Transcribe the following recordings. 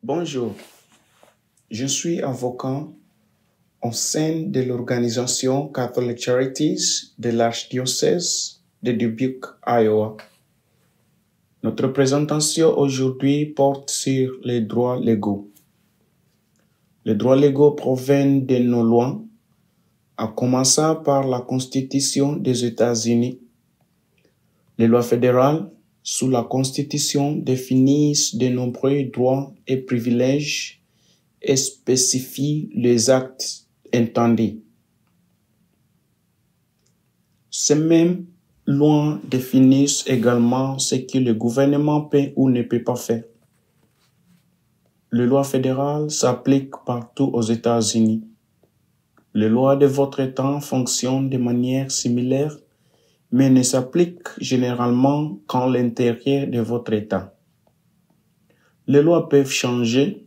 Bonjour, je suis avocat au sein de l'organisation Catholic Charities de l'archidiocèse de Dubuque, Iowa. Notre présentation aujourd'hui porte sur les droits légaux. Les droits légaux proviennent de nos lois, en commençant par la Constitution des États-Unis. Les lois fédérales, sous la Constitution, définissent de nombreux droits et privilèges et spécifient les actes intendus. Ces mêmes lois définissent également ce que le gouvernement peut ou ne peut pas faire. Les lois fédérales s'appliquent partout aux États-Unis. Les lois de votre État fonctionnent de manière similaire, mais ne s'appliquent généralement qu'à l'intérieur de votre État. Les lois peuvent changer,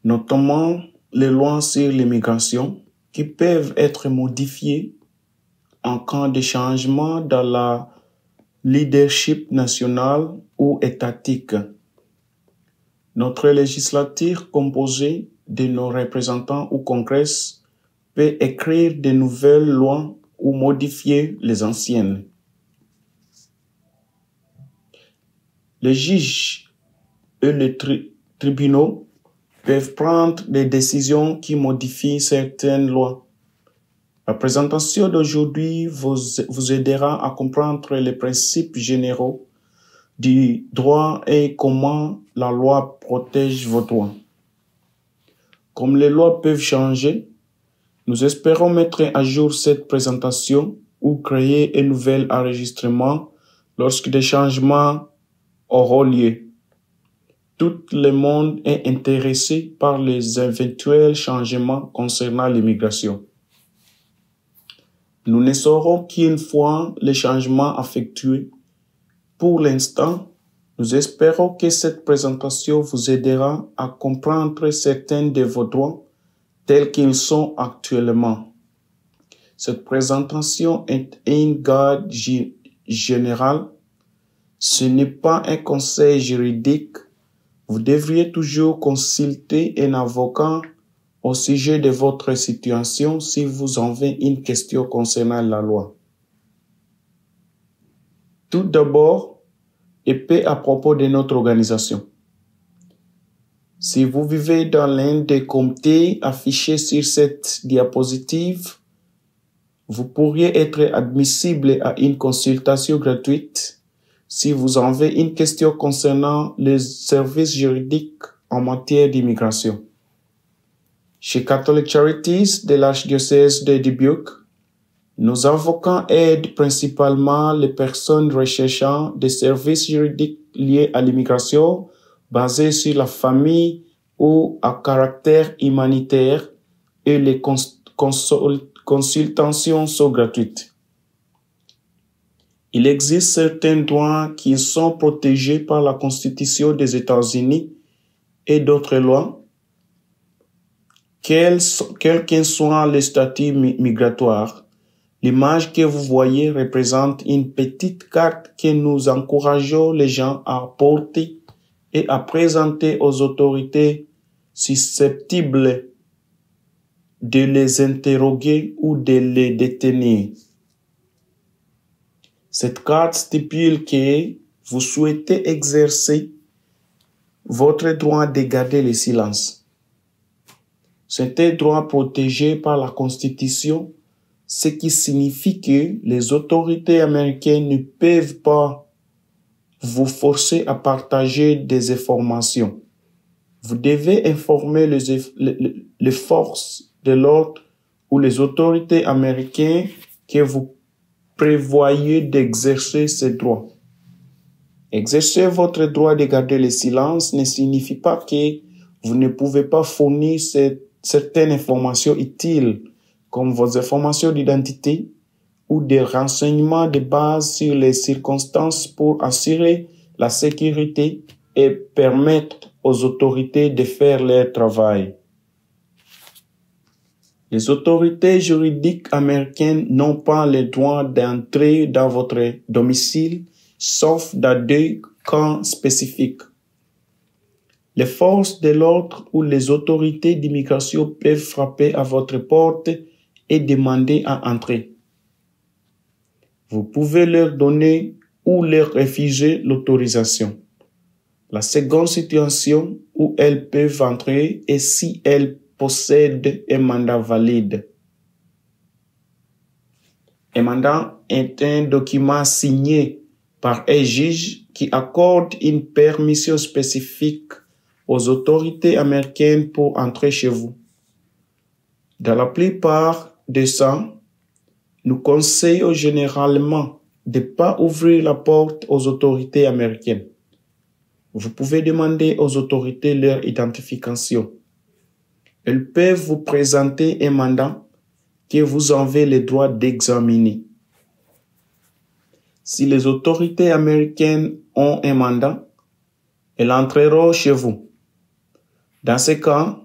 notamment les lois sur l'immigration, qui peuvent être modifiées en cas de changement dans la leadership national ou étatique. Notre législature, composée de nos représentants au Congrès, peut écrire de nouvelles lois ou modifier les anciennes. Les juges et les tribunaux peuvent prendre des décisions qui modifient certaines lois. La présentation d'aujourd'hui vous aidera à comprendre les principes généraux du droit et comment la loi protège vos droits. Comme les lois peuvent changer, nous espérons mettre à jour cette présentation ou créer un nouvel enregistrement lorsque des changements auront lieu. Tout le monde est intéressé par les éventuels changements concernant l'immigration. Nous ne saurons qu'une fois les changements effectués. Pour l'instant, nous espérons que cette présentation vous aidera à comprendre certains de vos droits tels qu'ils sont actuellement. Cette présentation est un guide général. Ce n'est pas un conseil juridique. Vous devriez toujours consulter un avocat au sujet de votre situation si vous avez une question concernant la loi. Tout d'abord, un peu à propos de notre organisation. Si vous vivez dans l'un des comtés affichés sur cette diapositive, vous pourriez être admissible à une consultation gratuite si vous avez une question concernant les services juridiques en matière d'immigration. Chez Catholic Charities de l'archidiocèse de Dubuque, nos avocats aident principalement les personnes recherchant des services juridiques liés à l'immigration basés sur la famille ou à caractère humanitaire, et les consultations sont gratuites. Il existe certains droits qui sont protégés par la Constitution des États-Unis et d'autres lois, quel qu'en soit le statut migratoire. L'image que vous voyez représente une petite carte que nous encourageons les gens à porter et à présenter aux autorités susceptibles de les interroger ou de les détenir. Cette carte stipule que vous souhaitez exercer votre droit de garder le silence. C'est un droit protégé par la Constitution, ce qui signifie que les autorités américaines ne peuvent pas vous forcer à partager des informations. Vous devez informer les forces de l'ordre ou les autorités américaines que vous prévoyez d'exercer ces droits. Exercer votre droit de garder le silence ne signifie pas que vous ne pouvez pas fournir certaines informations utiles, comme vos informations d'identité ou des renseignements de base sur les circonstances pour assurer la sécurité et permettre aux autorités de faire leur travail. Les autorités juridiques américaines n'ont pas le droit d'entrer dans votre domicile, sauf dans deux cas spécifiques. les forces de l'ordre ou les autorités d'immigration peuvent frapper à votre porte et demander à entrer. Vous pouvez leur donner ou leur refuser l'autorisation. La seconde situation où elles peuvent entrer est si elles possèdent un mandat valide. Un mandat est un document signé par un juge qui accorde une permission spécifique aux autorités américaines pour entrer chez vous. Dans la plupart des cas, nous conseillons généralement de ne pas ouvrir la porte aux autorités américaines. Vous pouvez demander aux autorités leur identification. Elles peuvent vous présenter un mandat que vous avez le droit d'examiner. Si les autorités américaines ont un mandat, elles entreront chez vous. Dans ce cas,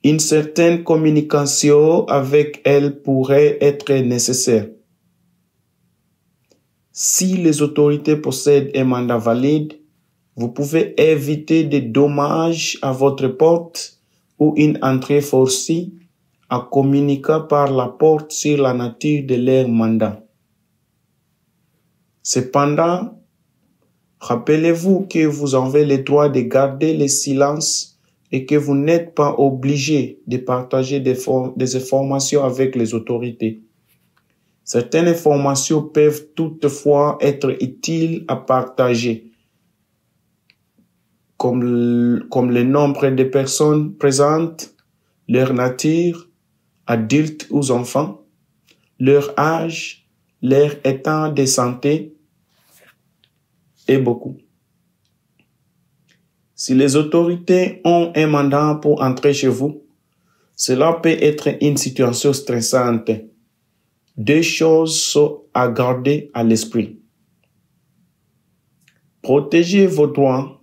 une certaine communication avec elles pourrait être nécessaire. Si les autorités possèdent un mandat valide, vous pouvez éviter des dommages à votre porte ou une entrée forcée en communiquant par la porte sur la nature de leur mandat. Cependant, rappelez-vous que vous avez le droit de garder le silence et que vous n'êtes pas obligé de partager des informations avec les autorités. Certaines informations peuvent toutefois être utiles à partager, comme le nombre de personnes présentes, leur nature, adultes ou enfants, leur âge, leur état de santé et beaucoup. Si les autorités ont un mandat pour entrer chez vous, cela peut être une situation stressante. Deux choses sont à garder à l'esprit. Protégez vos droits,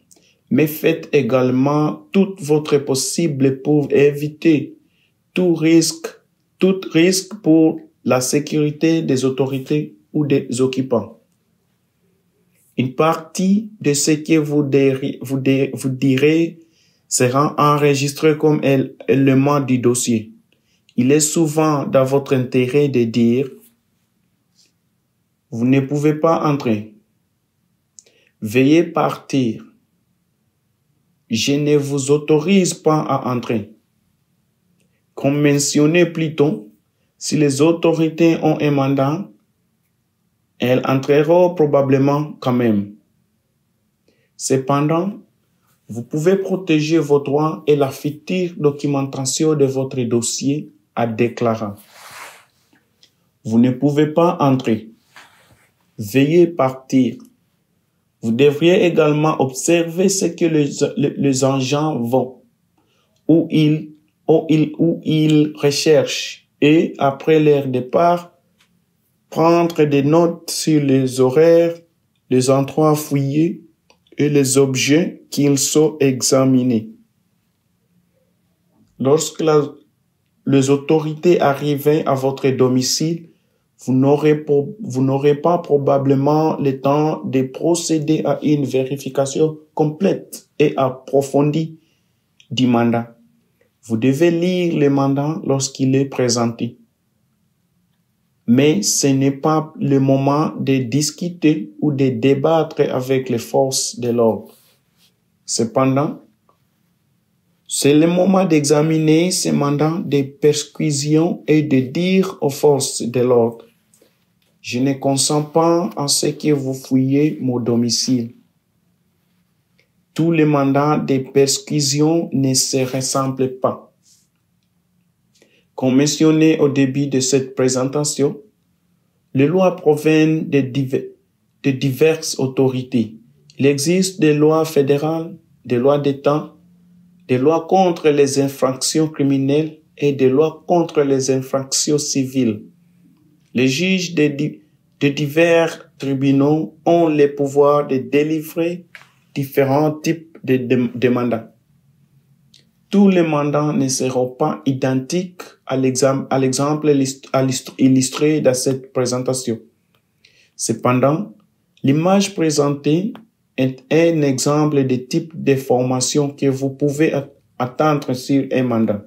mais faites également tout votre possible pour éviter tout risque pour la sécurité des autorités ou des occupants. Une partie de ce que vous direz sera enregistrée comme élément du dossier. Il est souvent dans votre intérêt de dire « Vous ne pouvez pas entrer. Veuillez partir. Je ne vous autorise pas à entrer. » Comme mentionné plus tôt, si les autorités ont un mandat, elles entreront probablement quand même. Cependant, vous pouvez protéger vos droits et la future documentation de votre dossier en déclarant « Vous ne pouvez pas entrer. Veuillez partir. » Vous devriez également observer ce que les agents vont, où ils recherchent et, après leur départ, prendre des notes sur les horaires, les endroits fouillés et les objets qu'ils sont examinés. Lorsque les autorités arrivent à votre domicile, vous n'aurez pas probablement le temps de procéder à une vérification complète et approfondie du mandat. Vous devez lire le mandat lorsqu'il est présenté. Mais ce n'est pas le moment de discuter ou de débattre avec les forces de l'ordre. Cependant, c'est le moment d'examiner ce mandat de perquisition et de dire aux forces de l'ordre « Je ne consens pas à ce que vous fouillez mon domicile. » Tous les mandats de perquisition ne se ressemblent pas. Comme mentionné au début de cette présentation, les lois proviennent de diverses autorités. Il existe des lois fédérales, des lois d'État, des lois contre les infractions criminelles et des lois contre les infractions civiles. Les juges de divers tribunaux ont le pouvoir de délivrer différents types de mandats. Tous les mandats ne seront pas identiques à l'exemple illustré dans cette présentation. Cependant, l'image présentée est un exemple de type de formation que vous pouvez attendre sur un mandat.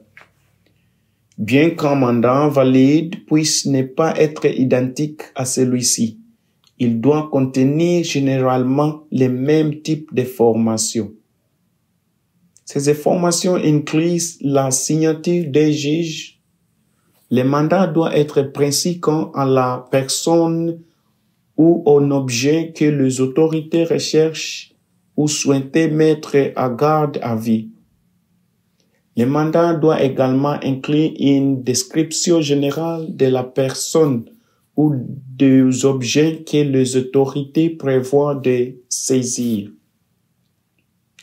Bien qu'un mandat valide puisse ne pas être identique à celui-ci, il doit contenir généralement les mêmes types de formations. Ces formations incluent la signature d'un juge. Le mandat doit être précis quant à la personne ou un objet que les autorités recherchent ou souhaitent mettre à garde à vue. Le mandat doit également inclure une description générale de la personne ou des objets que les autorités prévoient de saisir.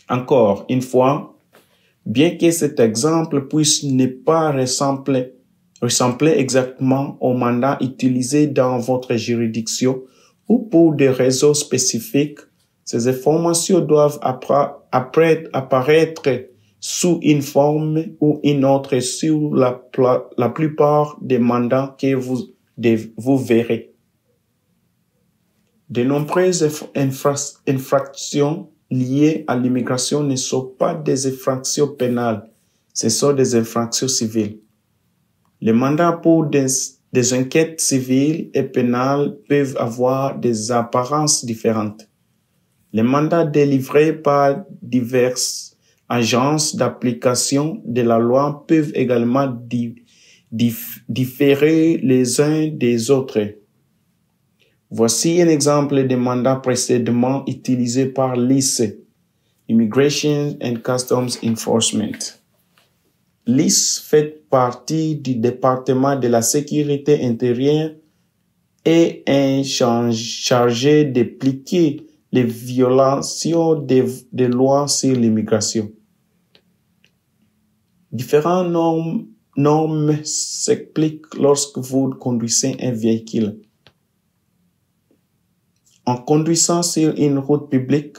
Encore une fois, bien que cet exemple puisse ne pas ressembler exactement au mandat utilisé dans votre juridiction ou pour des raisons spécifiques, ces informations doivent apparaître sous une forme ou une autre sur la plupart des mandats que vous verrez. De nombreuses infractions liées à l'immigration ne sont pas des infractions pénales, ce sont des infractions civiles. Les mandats pour des enquêtes civiles et pénales peuvent avoir des apparences différentes. Les mandats délivrés par diverses agences d'application de la loi peuvent également différer les uns des autres. Voici un exemple de mandat précédemment utilisé par l'ICE, Immigration and Customs Enforcement. L'ICE fait partie du département de la sécurité intérieure et est chargé d'appliquer les violations des lois sur l'immigration. Différentes normes s'appliquent lorsque vous conduisez un véhicule. En conduisant sur une route publique,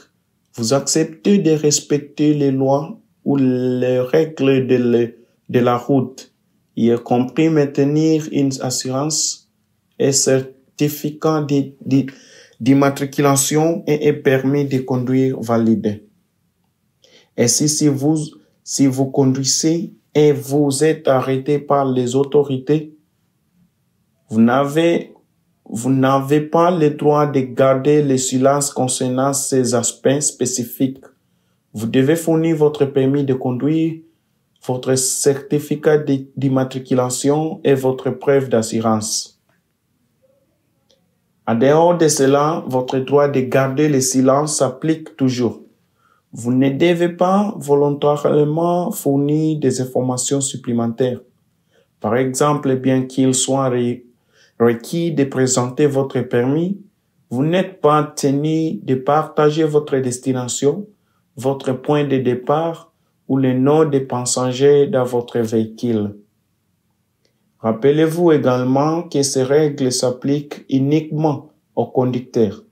vous acceptez de respecter les lois ou les règles de la route, y compris maintenir une assurance et certificat d'immatriculation et un permis de conduire valide. Ainsi, si vous conduisez et vous êtes arrêté par les autorités, vous n'avez pas le droit de garder le silence concernant ces aspects spécifiques. Vous devez fournir votre permis de conduire, votre certificat d'immatriculation et votre preuve d'assurance. En dehors de cela, votre droit de garder le silence s'applique toujours. Vous ne devez pas volontairement fournir des informations supplémentaires. Par exemple, bien qu'il soit requis de présenter votre permis, vous n'êtes pas tenu de partager votre destination, votre point de départ ou le nom des passagers dans votre véhicule. Rappelez-vous également que ces règles s'appliquent uniquement aux conducteurs.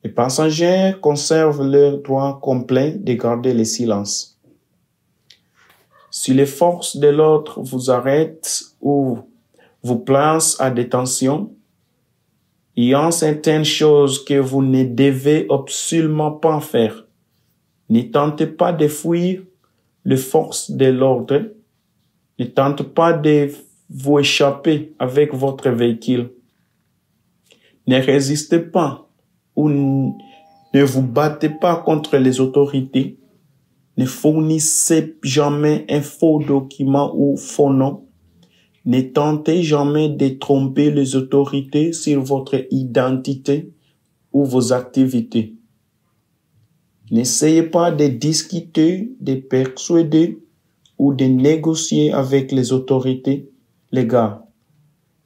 Les passagers conservent leur droit complet de garder le silence. Si les forces de l'ordre vous arrêtent ou vous placent à détention, il y a certaines choses que vous ne devez absolument pas faire. Ne tentez pas de fuir les forces de l'ordre. Ne tentez pas de vous échapper avec votre véhicule. Ne résistez pas ou ne vous battez pas contre les autorités. Ne fournissez jamais un faux document ou faux nom. Ne tentez jamais de tromper les autorités sur votre identité ou vos activités. N'essayez pas de discuter, de persuader ou de négocier avec les autorités légales.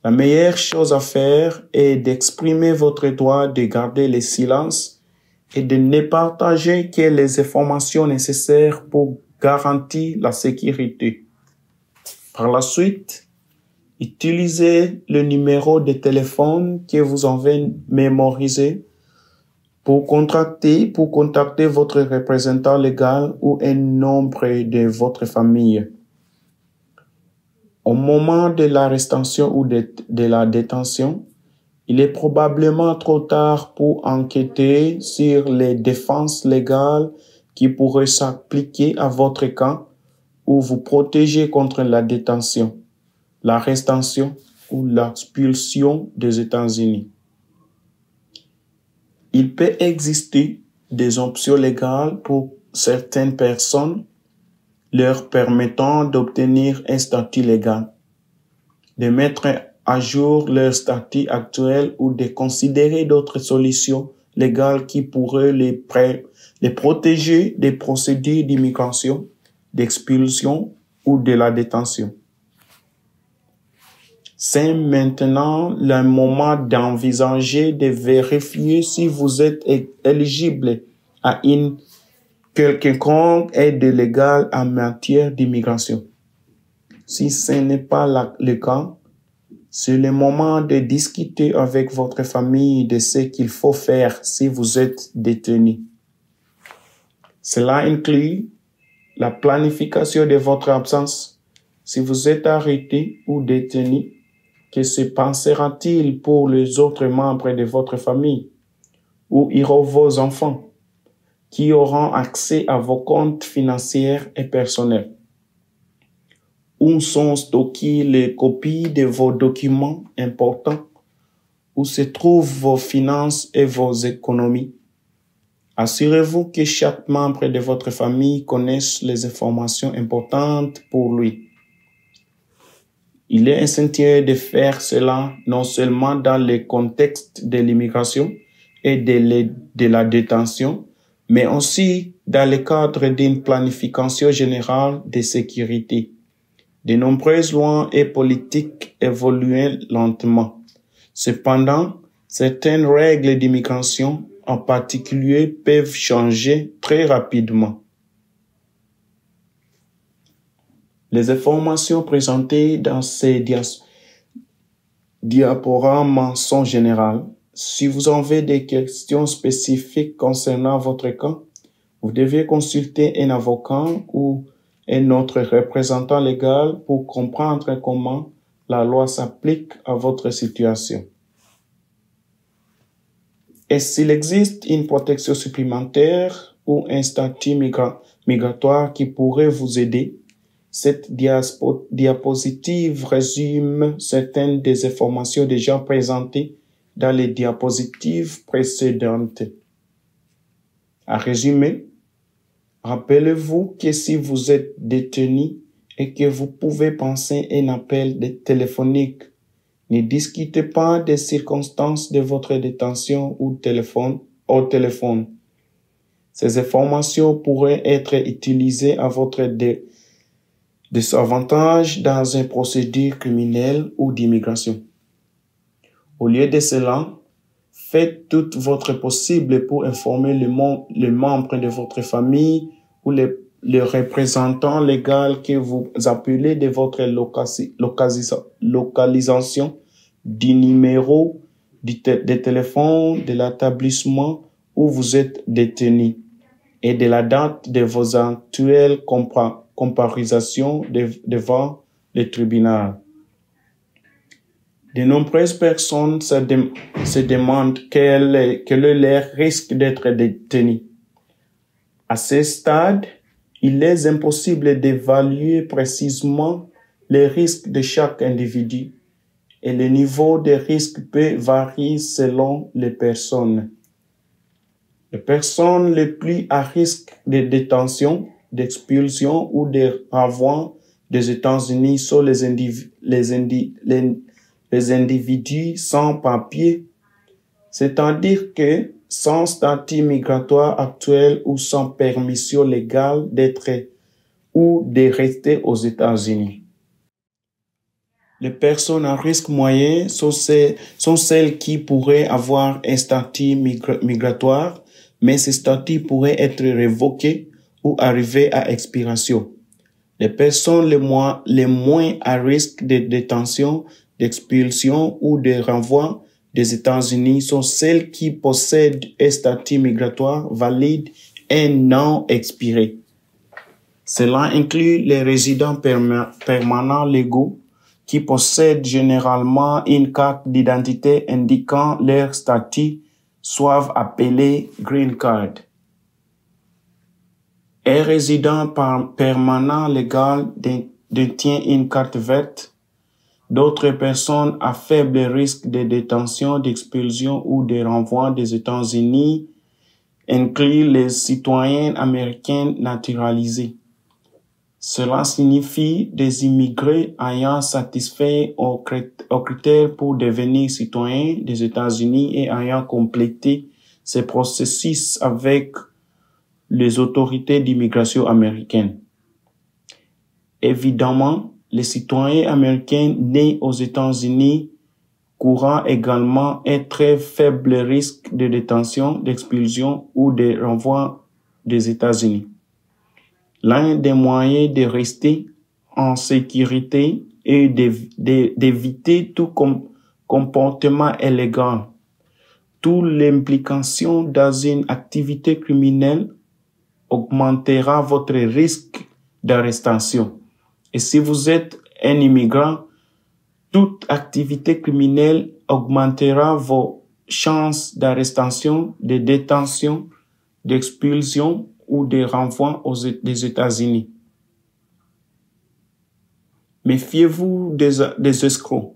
La meilleure chose à faire est d'exprimer votre droit de garder le silence et de ne partager que les informations nécessaires pour garantir la sécurité. Par la suite, utilisez le numéro de téléphone que vous avez mémorisé pour contacter votre représentant légal ou un membre de votre famille. Au moment de l'arrestation ou de la détention, Il est probablement trop tard pour enquêter sur les défenses légales qui pourraient s'appliquer à votre cas ou vous protéger contre la détention, l'arrestation ou l'expulsion des États-Unis. Il peut exister des options légales pour certaines personnes leur permettant d'obtenir un statut légal, de mettre à jour leur statut actuel ou de considérer d'autres solutions légales qui pourraient les protéger des procédures d'immigration, d'expulsion ou de la détention. C'est maintenant le moment d'envisager de vérifier si vous êtes éligible à une quelconque aide légale en matière d'immigration. Si ce n'est pas le cas, c'est le moment de discuter avec votre famille de ce qu'il faut faire si vous êtes détenu. Cela inclut la planification de votre absence. Si vous êtes arrêté ou détenu, que se passera-t-il pour les autres membres de votre famille? Où iront vos enfants? Qui auront accès à vos comptes financiers et personnels? Où sont stockées les copies de vos documents importants? Où se trouvent vos finances et vos économies? Assurez-vous que chaque membre de votre famille connaisse les informations importantes pour lui. Il est essentiel de faire cela non seulement dans le contexte de l'immigration et de la détention, mais aussi dans le cadre d'une planification générale de sécurité. De nombreuses lois et politiques évoluent lentement. Cependant, certaines règles d'immigration en particulier peuvent changer très rapidement. Les informations présentées dans ces diaporamas sont générales. Si vous avez des questions spécifiques concernant votre cas, vous devez consulter un avocat ou un autre représentant légal pour comprendre comment la loi s'applique à votre situation. Et s'il existe une protection supplémentaire ou un statut migratoire qui pourrait vous aider, cette diapositive résume certaines des informations déjà présentées dans les diapositives précédentes. À résumer, rappelez-vous que si vous êtes détenu et que vous pouvez penser à un appel téléphonique, ne discutez pas des circonstances de votre détention au téléphone. Ces informations pourraient être utilisées à votre désavantage dans une procédure criminelle ou d'immigration. Au lieu de cela, faites tout votre possible pour informer les membres de votre famille ou le représentant légal que vous appelez de votre localisation, du numéro de téléphone de l'établissement où vous êtes détenu et de la date de vos actuelles comparaisons devant le tribunal. De nombreuses personnes se demandent quel est leur risque d'être détenu. À ce stade, il est impossible d'évaluer précisément les risques de chaque individu et le niveau de risque peut varier selon les personnes. Les personnes les plus à risque de détention, d'expulsion ou de renvoi des États-Unis sont les individus sans papier, c'est-à-dire que sans statut migratoire actuel ou sans permission légale d'être ou de rester aux États-Unis. Les personnes à risque moyen sont celles qui pourraient avoir un statut migratoire, mais ce statut pourrait être révoqué ou arriver à expiration. Les personnes les moins à risque de détention, d'expulsion ou de renvoi des États-Unis sont celles qui possèdent un statut migratoire valide et non expiré. Cela inclut les résidents permanents légaux, qui possèdent généralement une carte d'identité indiquant leur statut soient appelés green card. Un résident permanent légal détient une carte verte. D'autres personnes à faible risque de détention, d'expulsion ou de renvoi des États-Unis incluent les citoyens américains naturalisés. Cela signifie des immigrés ayant satisfait aux critères pour devenir citoyens des États-Unis et ayant complété ce processus avec les autorités d'immigration américaines. Évidemment, les citoyens américains nés aux États-Unis courant également un très faible risque de détention, d'expulsion ou de renvoi des États-Unis. L'un des moyens de rester en sécurité est d'éviter tout comportement illégal. Toute l'implication dans une activité criminelle augmentera votre risque d'arrestation. Et si vous êtes un immigrant, toute activité criminelle augmentera vos chances d'arrestation, de détention, d'expulsion ou de renvoi des États-Unis. Méfiez-vous des escrocs.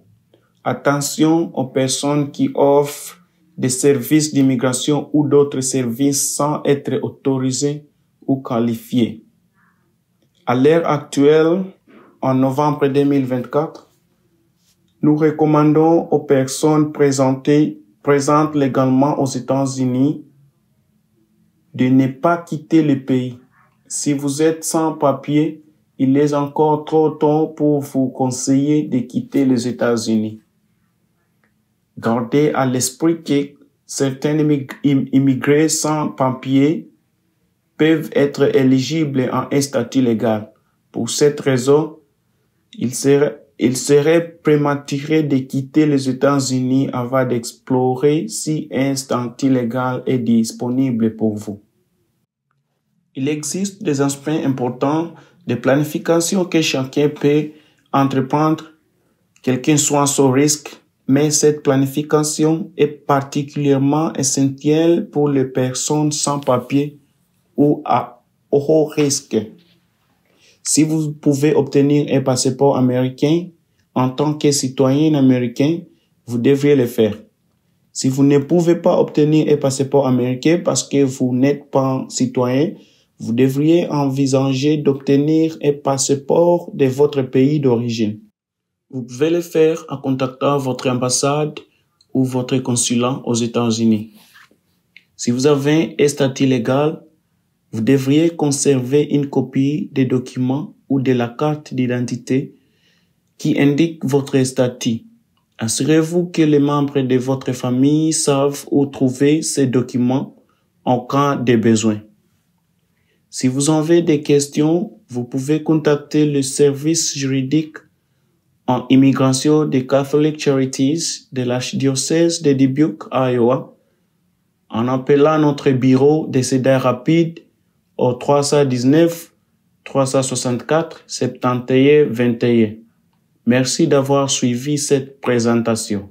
Attention aux personnes qui offrent des services d'immigration ou d'autres services sans être autorisés ou qualifiés. À l'heure actuelle, en novembre 2024, nous recommandons aux personnes présentes légalement aux États-Unis de ne pas quitter le pays. Si vous êtes sans papier, il est encore trop tôt pour vous conseiller de quitter les États-Unis. Gardez à l'esprit que certains immigrés sans papier peuvent être éligibles à un statut légal. Pour cette raison, il serait prématuré de quitter les États-Unis avant d'explorer si un statut légal est disponible pour vous. Il existe des aspects importants de planification que chacun peut entreprendre, quel que soit son risque, mais cette planification est particulièrement essentielle pour les personnes sans papier ou à haut risque. Si vous pouvez obtenir un passeport américain en tant que citoyen américain, vous devriez le faire. Si vous ne pouvez pas obtenir un passeport américain parce que vous n'êtes pas citoyen, vous devriez envisager d'obtenir un passeport de votre pays d'origine. Vous pouvez le faire en contactant votre ambassade ou votre consulat aux États-Unis. Si vous avez un statut légal, vous devriez conserver une copie des documents ou de la carte d'identité qui indique votre statut. Assurez-vous que les membres de votre famille savent où trouver ces documents en cas de besoin. Si vous avez des questions, vous pouvez contacter le service juridique en immigration des Catholic Charities de l'archidiocèse de Dubuque, Iowa, en appelant notre bureau de Cédar Rapide au 319 364 71 21. Merci d'avoir suivi cette présentation.